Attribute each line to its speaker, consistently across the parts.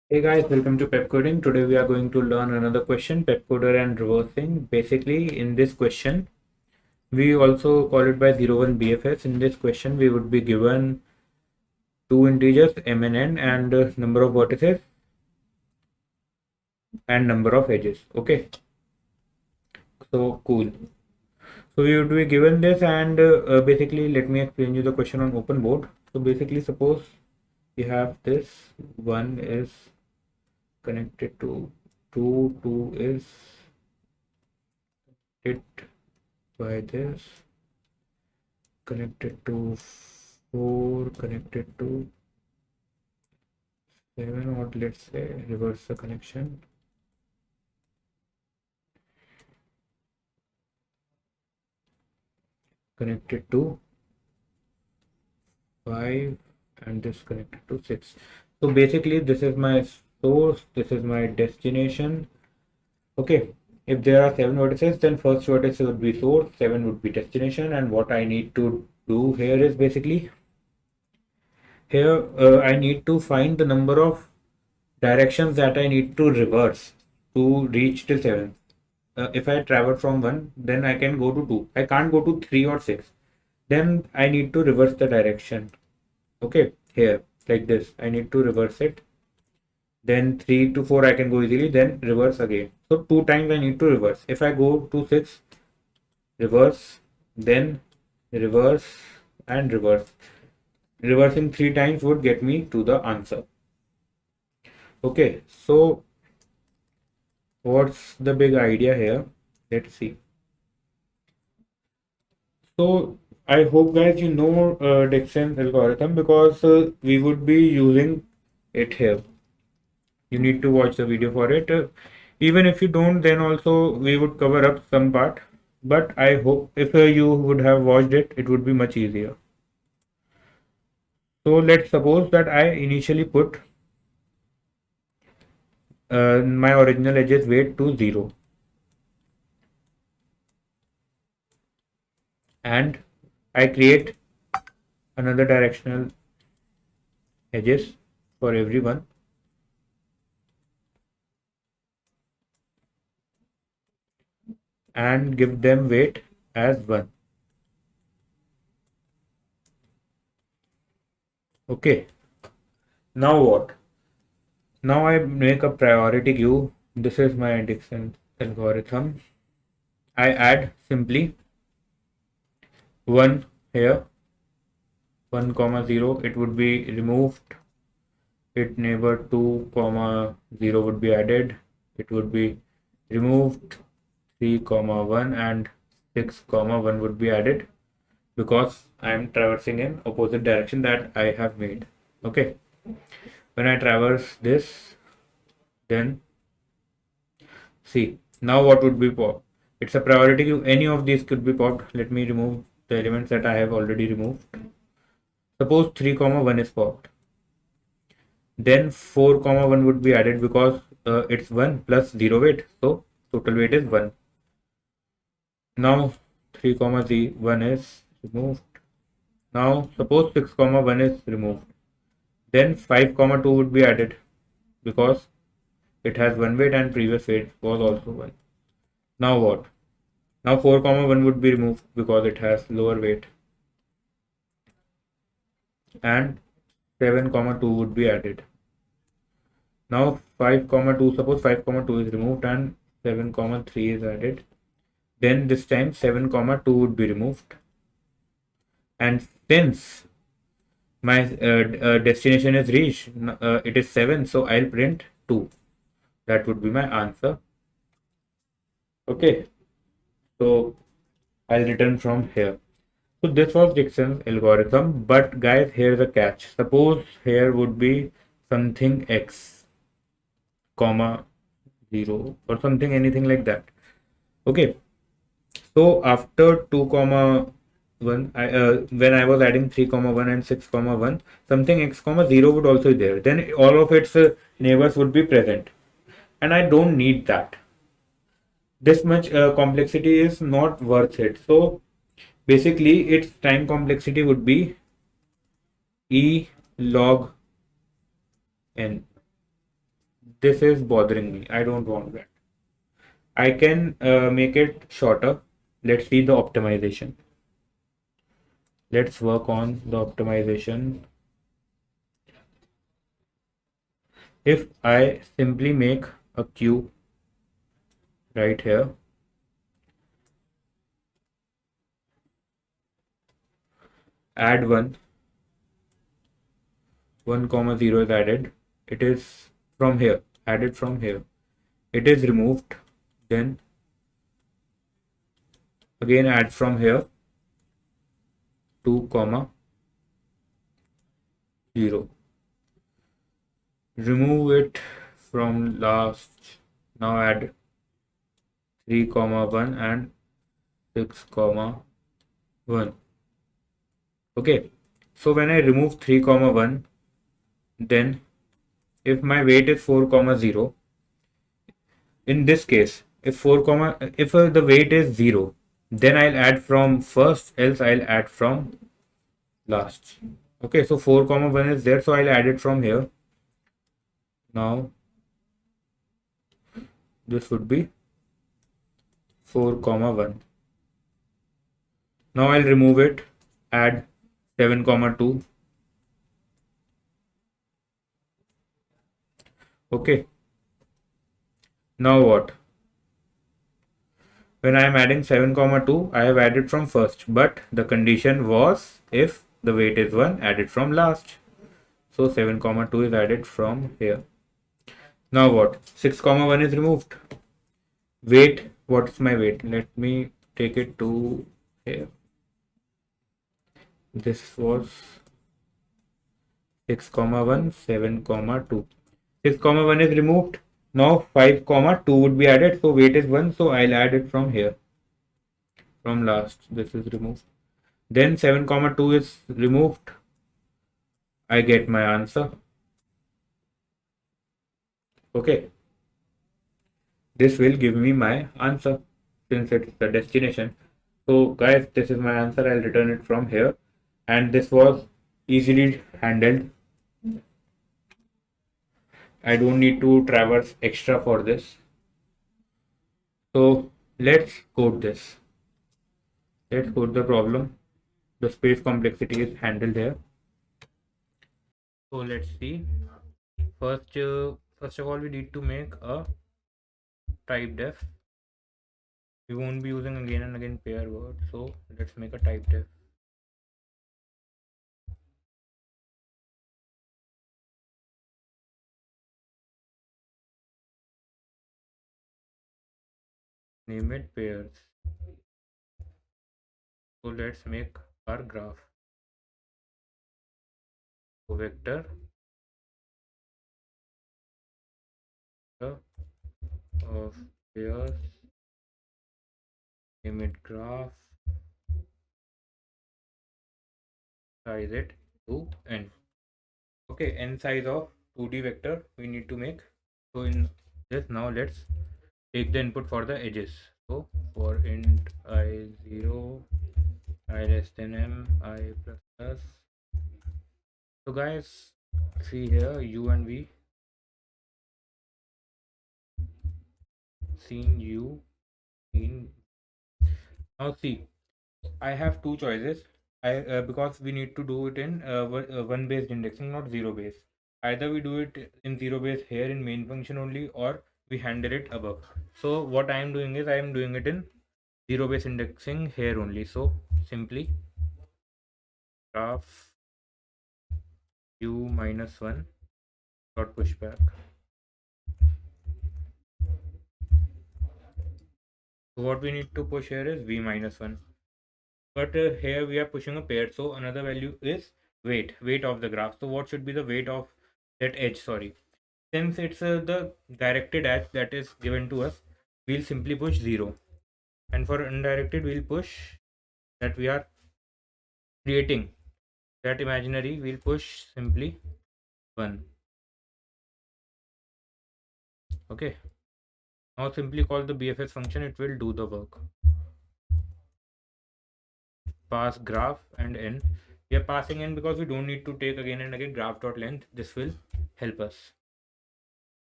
Speaker 1: Hey guys, welcome to Pepcoding. Today we are going to learn another question, Pepcoder and reversing. Basically, in this question, we also call it by 01 BFS. In this question, we would be given two integers m and n and number of vertices and number of edges. Okay, so cool. So we would be given this and basically let me explain you the question on open board. So basically, suppose we have this one is connected to two is it by this connected to 4 connected to 7, or let's say reverse the connection connected to 5 and this connected to 6. So basically this is my source, this is my destination. Okay, if there are 7 vertices, then first vertex would be source, 7 would be destination, and what I need to do here is basically here I need to find the number of directions that I need to reverse to reach till 7. If I travel from 1, then I can go to 2. I can't go to 3 or 6. Then I need to reverse the direction. Okay, here, like this. I need to reverse it. Then 3 to 4 I can go easily, then reverse again. So 2 times I need to reverse. If I go to 6, reverse, then reverse and reverse. Reversing 3 times would get me to the answer. Okay, so what's the big idea here? Let's see. So I hope guys you know Dixon's algorithm because we would be using it here. You need to watch the video for it. Even if you don't, then also we would cover up some part. But I hope if you would have watched it, it would be much easier. So let's suppose that I initially put my original edges weight to 0. And I create another directional edges for everyone. And give them weight as 1. Okay. Now what? Now I make a priority queue. This is my Dixon algorithm. I add simply 1 here, 1 comma 0. It would be removed. It neighbor 2 comma 0 would be added. It would be removed. 3 comma 1 and 6 comma 1 would be added because I am traversing in opposite direction that I have made. Okay. When I traverse this, then see, now what would be popped? It's a priority queue. Any of these could be popped. Let me remove the elements that I have already removed. Suppose 3 comma 1 is popped. Then 4 comma 1 would be added because it's 1 plus 0 weight. So total weight is 1. Now 3 comma 1 is removed. Now suppose 6 comma 1 is removed. Then 5 comma 2 would be added because it has 1 weight and previous weight was also 1. Now what? Now 4 comma 1 would be removed because it has lower weight. And 7 comma 2 would be added. Now 5 comma 2, suppose 5 comma 2 is removed and 7 comma 3 is added. Then this time 7 comma 2 would be removed. And since my destination is reached, it is 7, so I'll print 2. That would be my answer. Okay, so I'll return from here. So this was Dixon's algorithm, but guys, here's a catch. Suppose here would be something x, comma 0 or something, anything like that. Okay, so after 2 comma 1, when I was adding 3 comma 1 and 6 comma 1, something x comma 0 would also be there. Then all of its neighbors would be present, and I don't need that. This much complexity is not worth it. So basically its time complexity would be e log n. this is bothering me. I don't want that. I can make it shorter. Let's see the optimization. Let's work on the optimization. If I simply make a queue right here, add 1 comma 0 is added. It is from here, added from here. It is removed. Then again add from here 2 comma 0. Remove it from last. Now add 3 comma 1 and 6 comma 1. Okay, so when I remove 3 comma 1, then if my weight is 4 comma 0, in this case, if the weight is 0, then I'll add from first, else I'll add from last. Okay, so 4 comma 1 is there, so I'll add it from here. Now this would be 4 comma 1. Now I'll remove it, add 7 comma 2. Okay, now what? When I am adding 7 comma 2, I have added from first, but the condition was if the weight is 1, added from last. So 7 comma 2 is added from here. Now what? 6 comma 1 is removed. Weight, what's my weight? Let me take it to here. This was 6 comma 1, 7 comma 2. 6 comma 1 is removed. Now 5 comma 2 would be added. So weight is 1. So I'll add it from here. From last. This is removed. Then 7 comma 2 is removed. I get my answer. Okay. This will give me my answer since it's the destination. So guys, this is my answer. I'll return it from here. And this was easily handled. I don't need to traverse extra for this. So let's code this. Let's code the problem. The space complexity is handled here. So let's see. First of all, we need to make a type def. We won't be using again and again pair word. So let's make a type def. Name it pairs. So let's make our graph. So vector of pairs, name it graph, size it to n. Okay, n size of 2D vector we need to make. So in this, now let's take the input for the edges. So for int I0, I less than m, I plus plus. So guys, see here u and v, seen u, seen. Now see, I have two choices. Because we need to do it in one based indexing, not zero base. Either we do it in zero base here in main function only, or we handle it above. So what I am doing is I am doing it in zero base indexing here only. So simply graph u minus 1 dot pushback. So what we need to push here is v minus 1. But here we are pushing a pair. So another value is weight of the graph. So what should be the weight of that edge? Sorry. Since it's the directed edge that is given to us, we'll simply push 0. And for undirected, we'll push that we are creating. That imaginary, we'll push simply 1. Okay. Now simply call the BFS function, it will do the work. Pass graph and n. We are passing n because we don't need to take again and again graph.length. This will help us.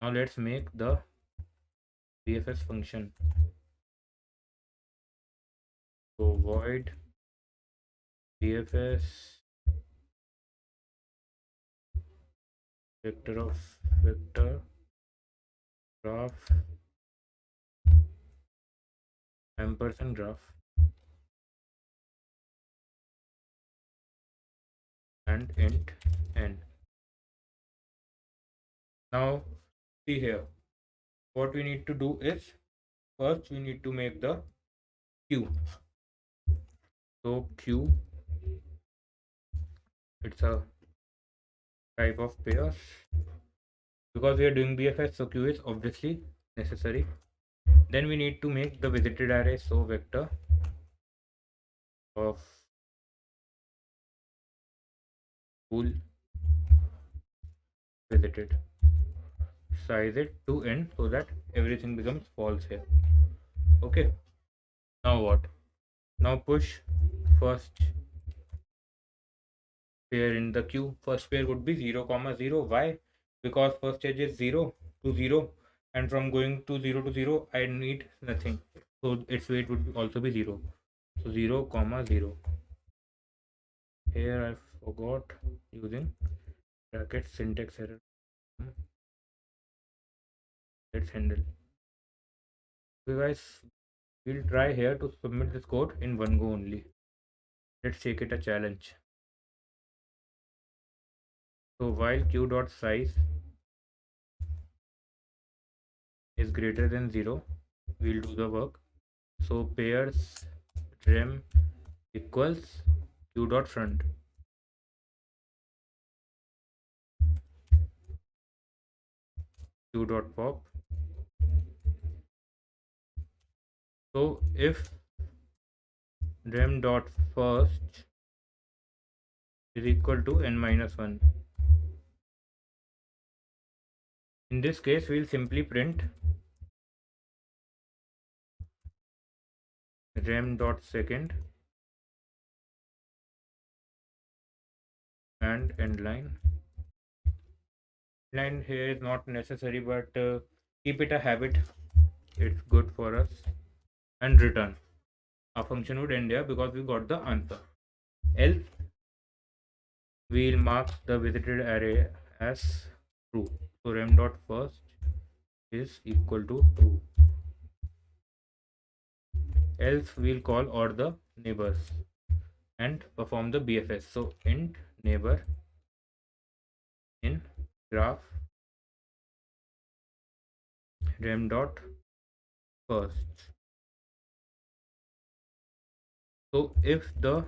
Speaker 1: Now let's make the BFS function. So void BFS vector of vector graph ampersand graph and int n. Now see here, what we need to do is first we need to make the queue. So queue, it's a type of pairs. Because we are doing BFS, so queue is obviously necessary. Then we need to make the visited array, so vector of pool visited, size it to n so that everything becomes false here. Okay, now what? Now push first pair in the queue. First pair would be 0 comma 0. Why? Because first edge is 0 to 0, and from going to 0 to 0 I need nothing, so its weight would also be 0. So 0 comma 0. Here I forgot using bracket syntax error. Let's handle. Okay guys, we'll try here to submit this code in one go only. Let's take it a challenge. So while q dot size is greater than 0, we'll do the work. So pairs rem equals q dot front. Q dot pop. So if rem dot first is equal to n minus 1, in this case we'll simply print rem dot second and end line. Line here is not necessary, but keep it a habit, it's good for us. And return. Our function would end here because we got the answer. Else we'll mark the visited array as true. So rem dot first is equal to true. Else we'll call all the neighbors and perform the BFS. So int neighbor in graph rem dot first. So if the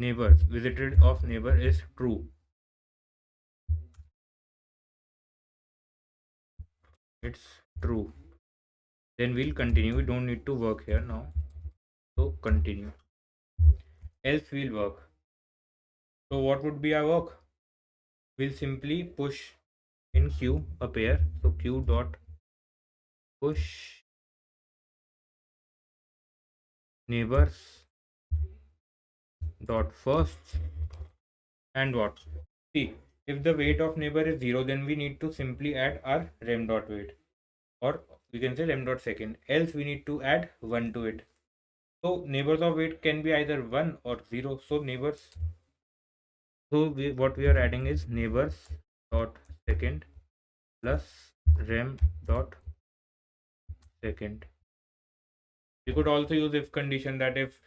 Speaker 1: neighbors visited of neighbor is true, it's true, then we'll continue. We don't need to work here now, so continue. Else we'll work. So what would be our work? We'll simply push in queue a pair. So queue dot push neighbors dot first, and what? See, if the weight of neighbor is 0, then we need to simply add our rem dot weight, or we can say rem dot second. Else we need to add 1 to it. So neighbors of weight can be either 1 or 0. So neighbors, so what we are adding is neighbors dot second plus rem dot second. We could also use if condition, that if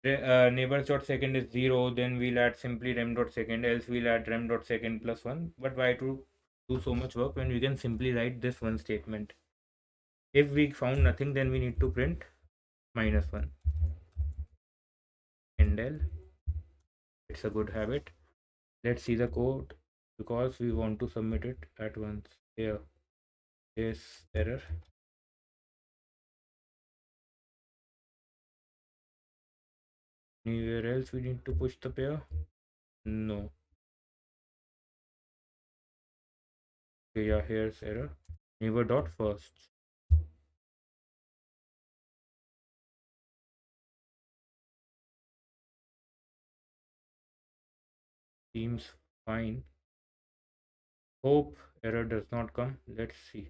Speaker 1: neighbors dot second is 0, then we'll add simply rem dot second, else we'll add rem dot second plus 1. But why to do so much work when we can simply write this one statement? If we found nothing, then we need to print -1 end l. It's a good habit. Let's see the code because we want to submit it at once. Here is error. Anywhere else we need to push the pair? No. Okay, yeah, here's error. Neighbor dot first. Seems fine. Hope error does not come. Let's see.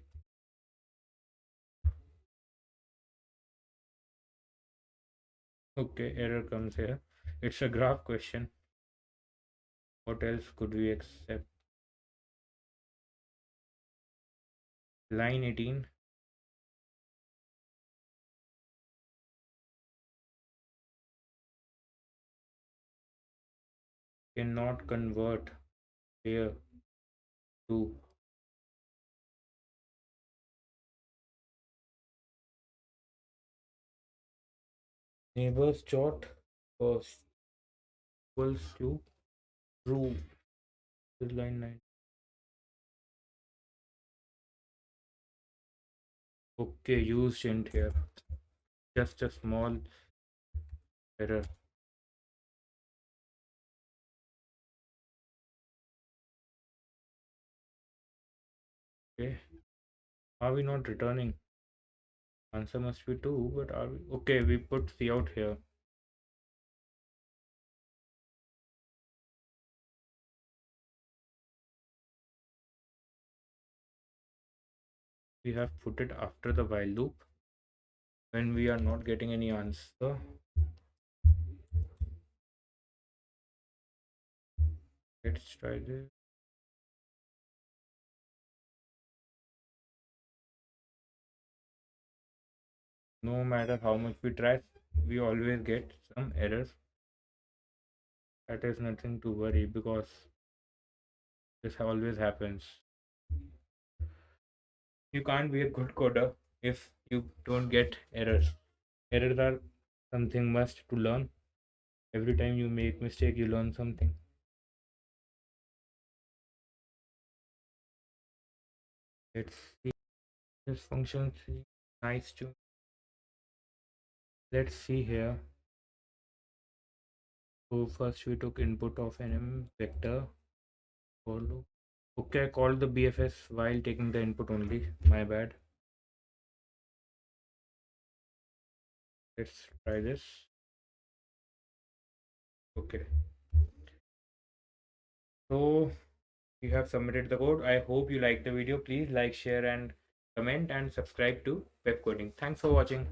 Speaker 1: Okay, error comes here. It's a graph question. What else could we accept? Line 18. Cannot convert here to neighbor's chart first equals to true. This is line 9. Okay, use int here. Just a small error. Okay. Are we not returning? Answer must be 2, but are we? Okay, we put C out here. We have put it after the while loop when we are not getting any answer. Let's try this. No matter how much we try, we always get some errors. That is nothing to worry because this always happens. You can't be a good coder if you don't get errors. Errors are something must to learn. Every time you make mistake, you learn something. Let's see this function. Nice to. Let's see here. So first we took input of an vector. Follow. Okay, I called the BFS while taking the input only. My bad. Let's try this. Okay. So you have submitted the code. I hope you like the video. Please like, share, and comment and subscribe to Pepcoding. Thanks for watching.